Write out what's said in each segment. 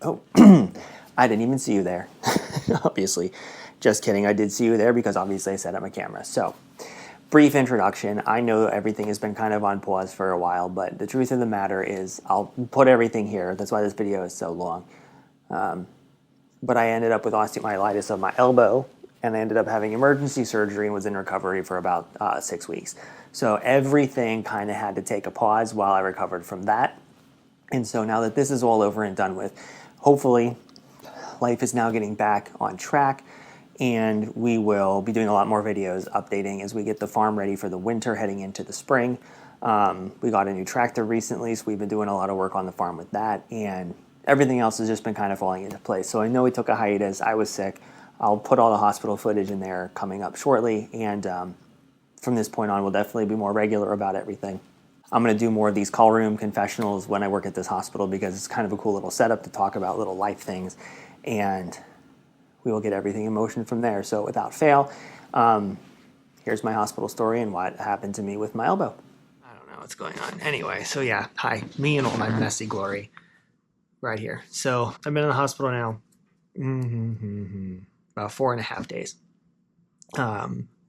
Oh, I didn't even see you there, obviously. Just kidding, I did see you there because obviously I set up my camera. So, brief introduction. I know everything has been kind of on pause for a while, but the truth of the matter is I'll put everything here. That's why this video is so long. But I ended up with osteomyelitis of my elbow, and I ended up having emergency surgery and was in recovery for about 6 weeks. So everything kind of had to take a pause while I recovered from that. And so now that this is all over and done with, hopefully life is now getting back on track, and we will be doing a lot more videos updating as we get the farm ready for the winter heading into the spring. We got a new tractor recently, so we've been doing a lot of work on the farm with that, and everything else has just been kind of falling into place. So I know we took a hiatus. I was sick. I'll put all the hospital footage in there coming up shortly, and from this point on, we'll definitely be more regular about everything. I'm going to do more of these call room confessionals when I work at this hospital because it's kind of a cool little setup to talk about little life things, and we will get everything in motion from there. So without fail, here's my hospital story and what happened to me with my elbow. I don't know what's going on. Anyway, so yeah, hi, me and all my messy glory right here. So I've been in the hospital now about 4.5 days.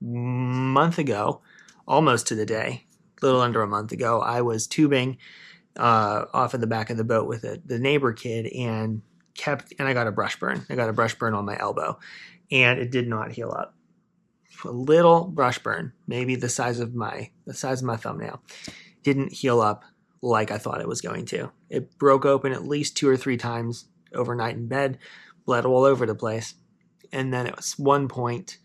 Month ago, almost to the day, a little under a month ago, I was tubing off of the back of the boat with the neighbor kid and I got a brush burn. I got a brush burn on my elbow, and it did not heal up. A little brush burn, maybe the size of my thumbnail, didn't heal up like I thought it was going to. It broke open at least 2 or 3 times overnight in bed, bled all over the place, and then at one point,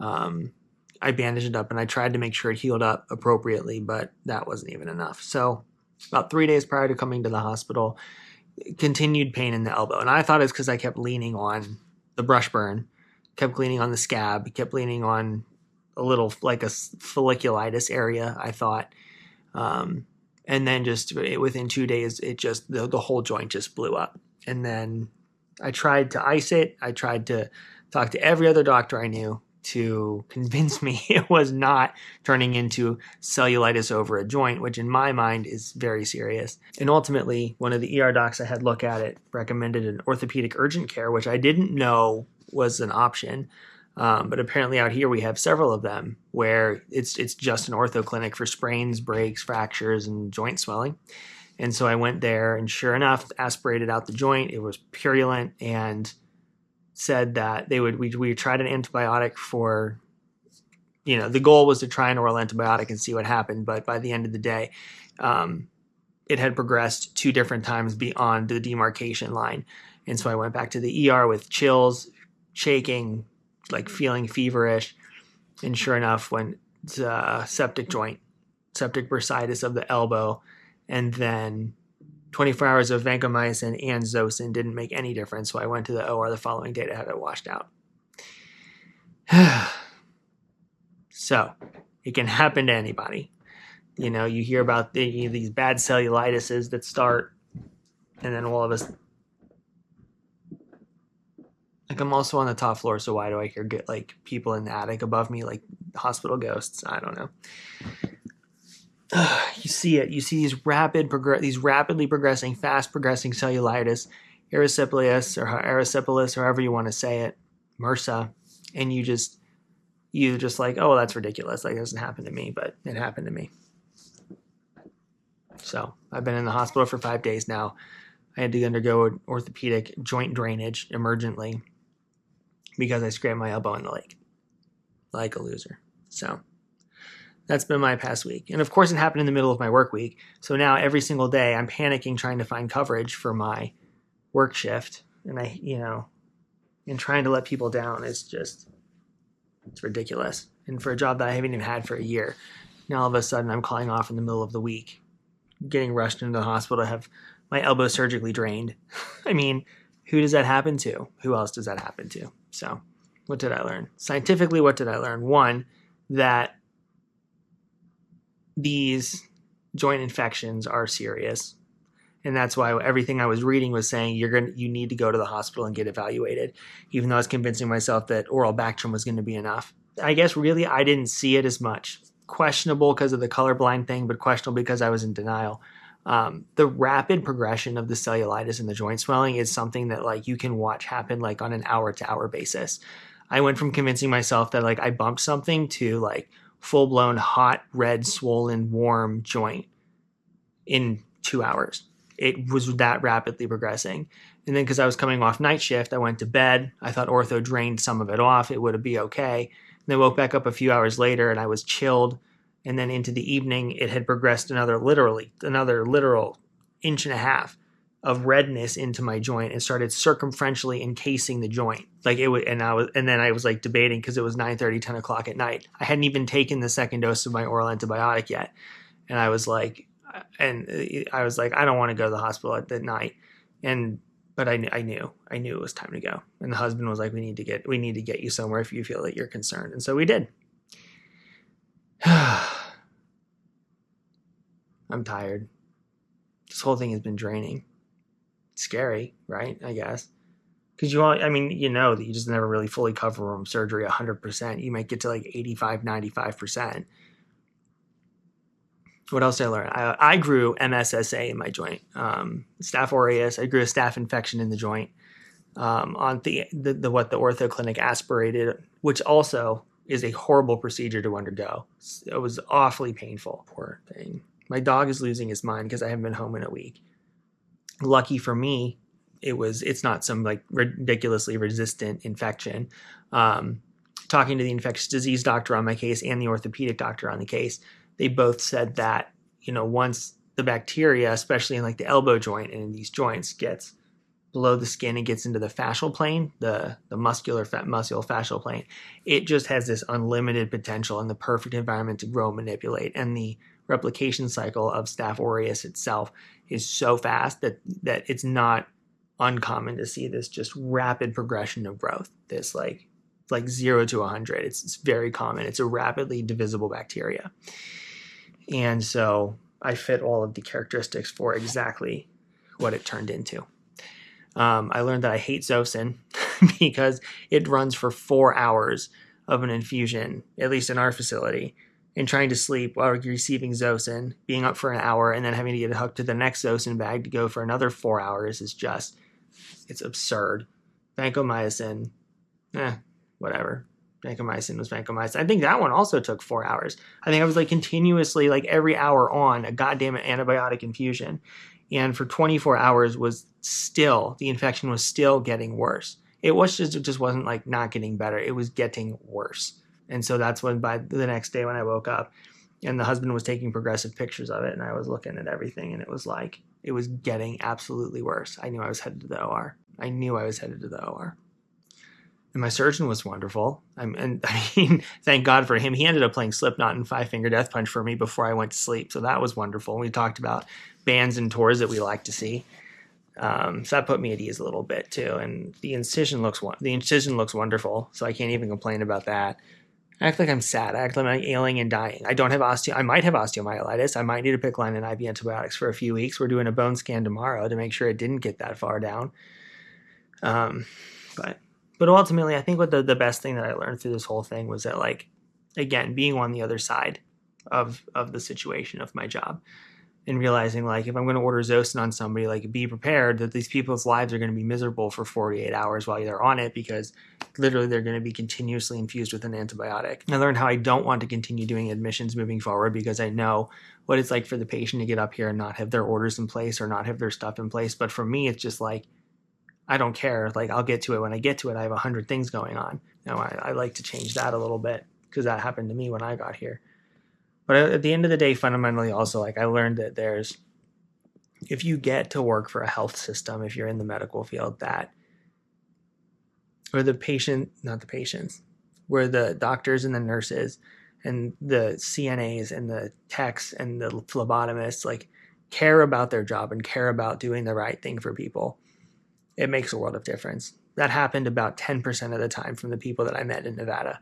I bandaged it up and I tried to make sure it healed up appropriately, but that wasn't even enough. So about 3 days prior to coming to the hospital, continued pain in the elbow. And I thought it's because I kept leaning on the brush burn, kept leaning on the scab, kept leaning on a little like a folliculitis area, I thought. And then just within 2 days, it just, the whole joint just blew up. And then I tried to ice it. I tried to talk to every other doctor I knew to convince me it was not turning into cellulitis over a joint, which in my mind is very serious. And ultimately, one of the ER docs I had look at it recommended an orthopedic urgent care, which I didn't know was an option. But apparently out here we have several of them where it's just an ortho clinic for sprains, breaks, fractures, and joint swelling. And so I went there and sure enough, aspirated out the joint. It was purulent and said that we tried an antibiotic for, the goal was to try an oral antibiotic and see what happened. But by the end of the day, it had progressed 2 different times beyond the demarcation line. And so I went back to the ER with chills, shaking, like feeling feverish. And sure enough, went to septic bursitis of the elbow. And then 24 hours of vancomycin and Zosyn didn't make any difference, so I went to the OR the following day to have it washed out. So, it can happen to anybody. You hear about these bad cellulitises that start, and then all of us... Like, I'm also on the top floor, so why do I hear people in the attic above me, like hospital ghosts? I don't know. You see it. You see these rapidly progressing, fast progressing cellulitis, erysipelas or however you want to say it, MRSA, and you just like, oh, well, that's ridiculous. Like, it doesn't happen to me, but it happened to me. So I've been in the hospital for 5 days now. I had to undergo an orthopedic joint drainage emergently because I scraped my elbow in the leg, like a loser. So that's been my past week. And of course it happened in the middle of my work week. So now every single day I'm panicking trying to find coverage for my work shift. And and trying to let people down is it's ridiculous. And for a job that I haven't even had for a year, now all of a sudden I'm calling off in the middle of the week, getting rushed into the hospital to have my elbow surgically drained. I mean, who does that happen to? Who else does that happen to? So what did I learn? Scientifically, what did I learn? One, that these joint infections are serious. And that's why everything I was reading was saying you need to go to the hospital and get evaluated, even though I was convincing myself that oral Bactrim was going to be enough. I guess really I didn't see it as much. Questionable because of the colorblind thing, but questionable because I was in denial. The rapid progression of the cellulitis and the joint swelling is something that like you can watch happen like on an hour-to-hour basis. I went from convincing myself that like I bumped something to like full-blown hot, red, swollen, warm joint in 2 hours. It was that rapidly progressing. And then because I was coming off night shift, I went to bed. I thought ortho drained some of it off. It would be okay. And then woke back up a few hours later and I was chilled. And then into the evening, it had progressed another literal inch and a half of redness into my joint and started circumferentially encasing the joint. Like it would, and then I was like debating because it was 9:30, 10 o'clock at night. I hadn't even taken the second dose of my oral antibiotic yet. And I was like, I don't want to go to the hospital at that night. But I knew it was time to go. And the husband was like, we need to get you somewhere if you feel that you're concerned. And so we did. I'm tired. This whole thing has been draining. It's scary, right? I guess. Because that you just never really fully cover from surgery 100%. You might get to like 85, 95%. What else did I learn? I grew MSSA in my joint. Staph aureus. I grew a staph infection in the joint. On the what the ortho clinic aspirated, which also is a horrible procedure to undergo. It was awfully painful. Poor thing. My dog is losing his mind because I haven't been home in a week. Lucky for me, it's not some like ridiculously resistant infection. Talking to the infectious disease doctor on my case and the orthopedic doctor on the case, they both said that, once the bacteria, especially in like the elbow joint and in these joints, gets below the skin and gets into the fascial plane, the muscular fascial plane, it just has this unlimited potential and the perfect environment to grow and manipulate. And the replication cycle of Staph aureus itself is so fast that it's not uncommon to see this just rapid progression of growth. This like 0 to 100. It's very common. It's a rapidly divisible bacteria. And so I fit all of the characteristics for exactly what it turned into. I learned that I hate Zosyn because it runs for 4 hours of an infusion, at least in our facility, and trying to sleep while receiving Zosyn, being up for an hour, and then having to get hooked to the next Zosyn bag to go for another 4 hours is just, it's absurd. Vancomycin, whatever. Vancomycin was vancomycin. I think that one also took 4 hours. I think I was like continuously, like every hour on a goddamn antibiotic infusion. And for 24 hours the infection was still getting worse. It just wasn't like not getting better. It was getting worse. And so that's when by the next day when I woke up and the husband was taking progressive pictures of it and I was looking at everything and it was like, it was getting absolutely worse. I knew I was headed to the OR. And my surgeon was wonderful. Thank God for him. He ended up playing Slipknot and Five Finger Death Punch for me before I went to sleep. So that was wonderful. We talked about bands and tours that we like to see. So that put me at ease a little bit too. And the incision looks wonderful. So I can't even complain about that. I act like I'm sad. I act like I'm ailing and dying. I might have osteomyelitis. I might need to pick line and IV antibiotics for a few weeks. We're doing a bone scan tomorrow to make sure it didn't get that far down. But ultimately, I think what the best thing that I learned through this whole thing was that, like, again, being on the other side of the situation of my job and realizing, like, if I'm going to order Zosyn on somebody, like, be prepared that these people's lives are going to be miserable for 48 hours while they're on it because literally they're going to be continuously infused with an antibiotic. I learned how I don't want to continue doing admissions moving forward because I know what it's like for the patient to get up here and not have their orders in place or not have their stuff in place. But for me, it's just like, I don't care. Like, I'll get to it when I get to it. I have 100 things going on. Now, I like to change that a little bit because that happened to me when I got here. But at the end of the day, fundamentally also, like, I learned that if you get to work for a health system, if you're in the medical field, where the doctors and the nurses and the CNAs and the techs and the phlebotomists, like, care about their job and care about doing the right thing for people, it makes a world of difference. That happened about 10% of the time from the people that I met in Nevada.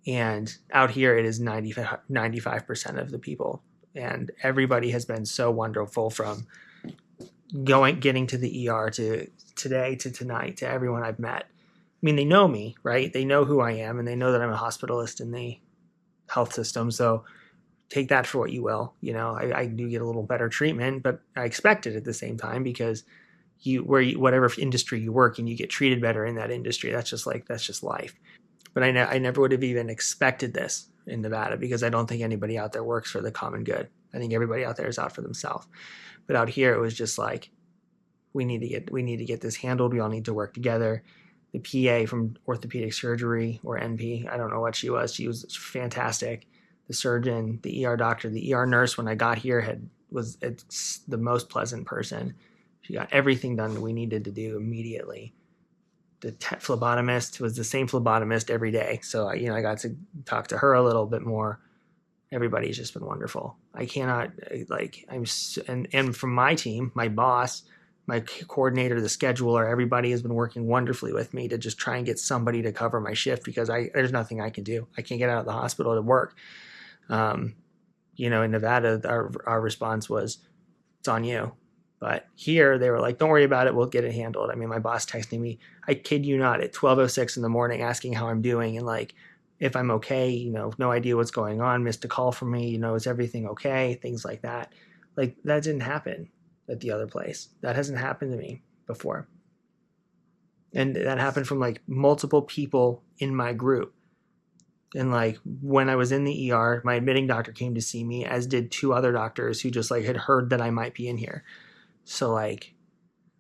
And out here, it is 95% of the people. And everybody has been so wonderful from getting to the ER to today to tonight to everyone I've met. I mean, they know me, right? They know who I am, and they know that I'm a hospitalist in the health system. So take that for what you will. You know, I do get a little better treatment, but I expect it at the same time because whatever industry you work in, you get treated better in that industry. That's just life. But I never would have even expected this in Nevada because I don't think anybody out there works for the common good. I think everybody out there is out for themselves. But out here, it was just like, we need to get this handled. We all need to work together. The PA from orthopedic surgery, or NP, I don't know what she was. She was fantastic. The surgeon, the ER doctor, the ER nurse when I got here was the most pleasant person. She got everything done that we needed to do immediately. The phlebotomist was the same phlebotomist every day. So, I got to talk to her a little bit more. Everybody's just been wonderful. I cannot, and from my team, my boss, my coordinator, the scheduler, everybody has been working wonderfully with me to just try and get somebody to cover my shift because there's nothing I can do. I can't get out of the hospital to work. In Nevada, our response was, it's on you. But here they were like, don't worry about it. We'll get it handled. I mean, my boss texting me, I kid you not, at 12:06 in the morning, asking how I'm doing and like, if I'm okay, no idea what's going on, missed a call from me, is everything okay? Things like that. Like, that didn't happen at the other place. That hasn't happened to me before. And that happened from like multiple people in my group. And like when I was in the ER, my admitting doctor came to see me, as did 2 other doctors who just like had heard that I might be in here. So like,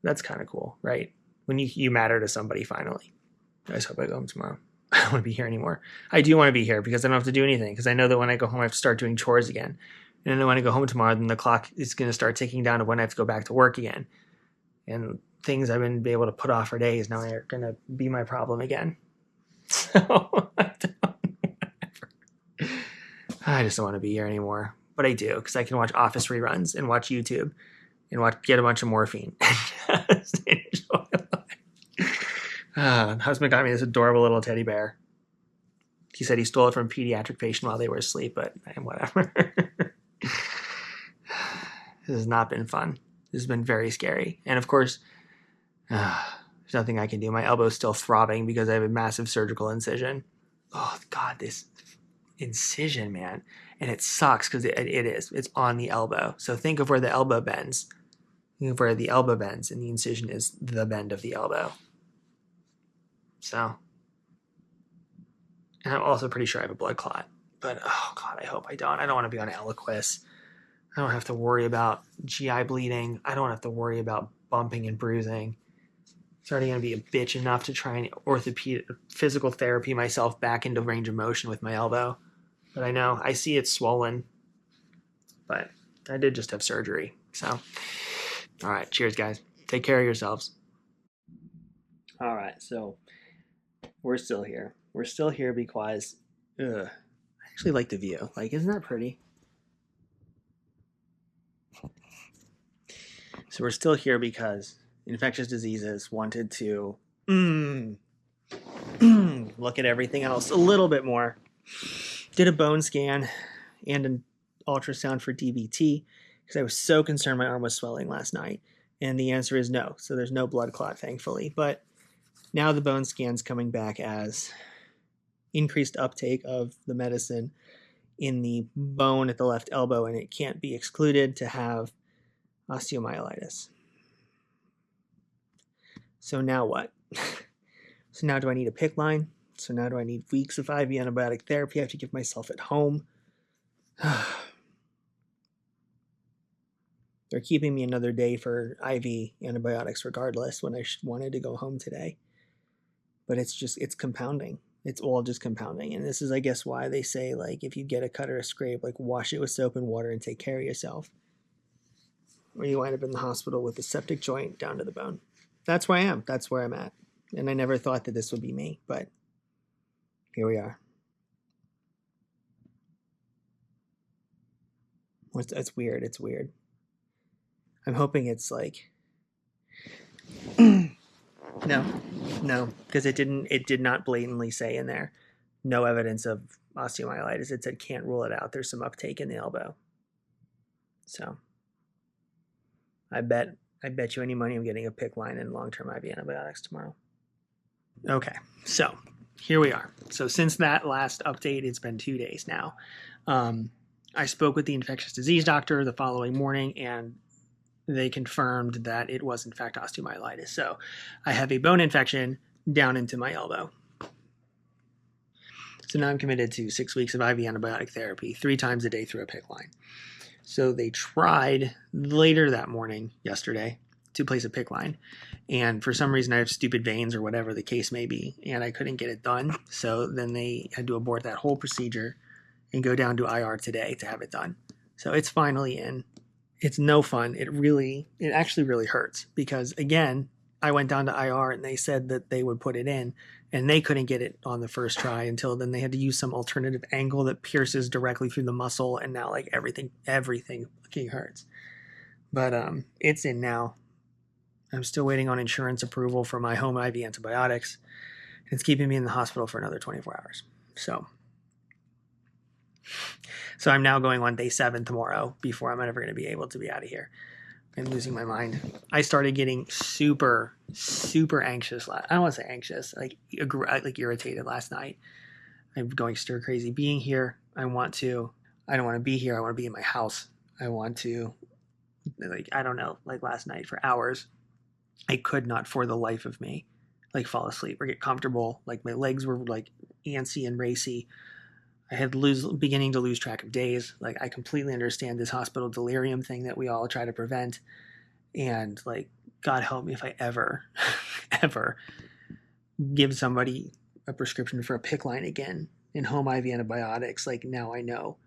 that's kind of cool, right? When you matter to somebody finally. I just hope I go home tomorrow. I don't want to be here anymore. I do want to be here because I don't have to do anything, because I know that when I go home, I have to start doing chores again. And then when I go home tomorrow, then the clock is going to start ticking down to when I have to go back to work again. And things I've been able to put off for days now are going to be my problem again. So I just don't want to be here anymore. But I do, because I can watch Office reruns and watch YouTube and get a bunch of morphine and just enjoy life. Husband got me this adorable little teddy bear. He said he stole it from a pediatric patient while they were asleep, but whatever. This has not been fun. This has been very scary. And of course, there's nothing I can do. My elbow's still throbbing because I have a massive surgical incision. Oh, God, this incision, man. And it sucks because it is. It's on the elbow. So think of where the elbow bends. Think of where the elbow bends, and the incision is the bend of the elbow. So, and I'm also pretty sure I have a blood clot. But, oh, God, I hope I don't. I don't want to be on Eliquis. I don't have to worry about GI bleeding. I don't have to worry about bumping and bruising. It's already going to be a bitch enough to try and physical therapy myself back into range of motion with my elbow. But I know, I see it's swollen. But I did just have surgery. So, all right, cheers, guys. Take care of yourselves. All right, so we're still here. We're still here because I actually like the view. Like, isn't that pretty? So we're still here because infectious diseases wanted to look at everything else a little bit more. Did a bone scan and an ultrasound for DVT because I was so concerned my arm was swelling last night. And the answer is no. So there's no blood clot, thankfully. But now the bone scan's coming back as increased uptake of the medicine in the bone at the left elbow, and it can't be excluded to have osteomyelitis. So now what? So now do I need a PICC line? So now do I need weeks of IV antibiotic therapy I have to give myself at home? They're keeping me another day for IV antibiotics regardless when I wanted to go home today. But it's compounding. It's all just compounding. And this is, I guess, why they say, like, if you get a cut or a scrape, like, wash it with soap and water and take care of yourself. Or you wind up in the hospital with a septic joint down to the bone. That's where I am. That's where I'm at. And I never thought that this would be me, but here we are. It's weird. It's weird. I'm hoping it's like... No, because it did not blatantly say in there, no evidence of osteomyelitis. It said can't rule it out. There's some uptake in the elbow. So I bet you any money I'm getting a PICC line and long-term IV antibiotics tomorrow. Okay, so here we are. So since that last update, it's been 2 days now. I spoke with the infectious disease doctor the following morning, and they confirmed that it was in fact osteomyelitis. So I have a bone infection down into my elbow. So now I'm committed to 6 weeks of IV antibiotic therapy 3 times a day through a PICC line. So they tried later that morning, yesterday, to place a PICC line. And for some reason I have stupid veins or whatever the case may be, and I couldn't get it done. So then they had to abort that whole procedure and go down to IR today to have it done. So it's finally in. It's no fun. It actually really hurts because, again, I went down to IR and they said that they would put it in, and they couldn't get it on the first try until then they had to use some alternative angle that pierces directly through the muscle, and now like everything fucking hurts. But it's in now. I'm still waiting on insurance approval for my home IV antibiotics. It's keeping me in the hospital for another 24 hours. So I'm now going on day 7 tomorrow before I'm ever going to be able to be out of here. I'm losing my mind. I started getting super, super anxious. I don't want to say anxious, like irritated last night. I'm going stir crazy being here. I don't want to be here. I want to be in my house. I want to, I don't know, like last night for hours, I could not for the life of me, like fall asleep or get comfortable. Like my legs were like antsy and racy. I had beginning to lose track of days. Like I completely understand this hospital delirium thing that we all try to prevent. And like, God help me if I ever, ever give somebody a prescription for a PICC line again in home IV antibiotics. Like now I know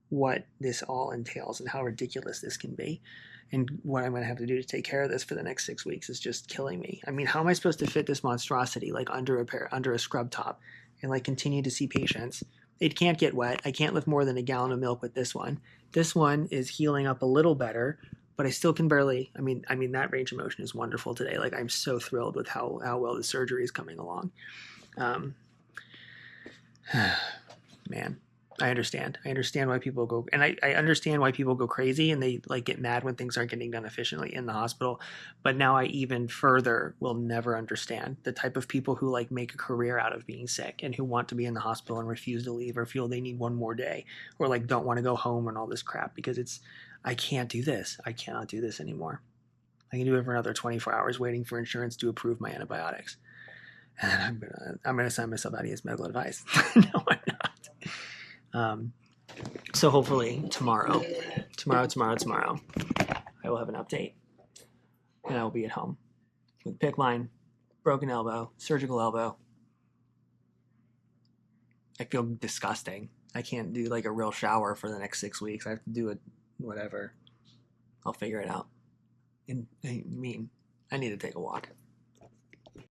what this all entails and how ridiculous this can be. And what I'm going to have to do to take care of this for the next 6 weeks is just killing me. I mean, how am I supposed to fit this monstrosity like under a scrub top and like continue to see patients? It can't get wet. I can't lift more than a gallon of milk with this one. This one is healing up a little better, but I still can barely. I mean that range of motion is wonderful today. Like I'm so thrilled with how well the surgery is coming along. Man, I understand. I understand why people go, and I understand why people go crazy and they like get mad when things aren't getting done efficiently in the hospital. But now I even further will never understand the type of people who like make a career out of being sick and who want to be in the hospital and refuse to leave or feel they need one more day or like don't want to go home and all this crap because I can't do this. I cannot do this anymore. I can do it for another 24 hours waiting for insurance to approve my antibiotics. And I'm gonna sign myself out of his medical advice. No, I'm not. So hopefully tomorrow, I will have an update and I will be at home with PICC line, broken elbow, surgical elbow. I feel disgusting. I can't do like a real shower for the next 6 weeks. I have to do it, whatever. I'll figure it out. I need to take a walk.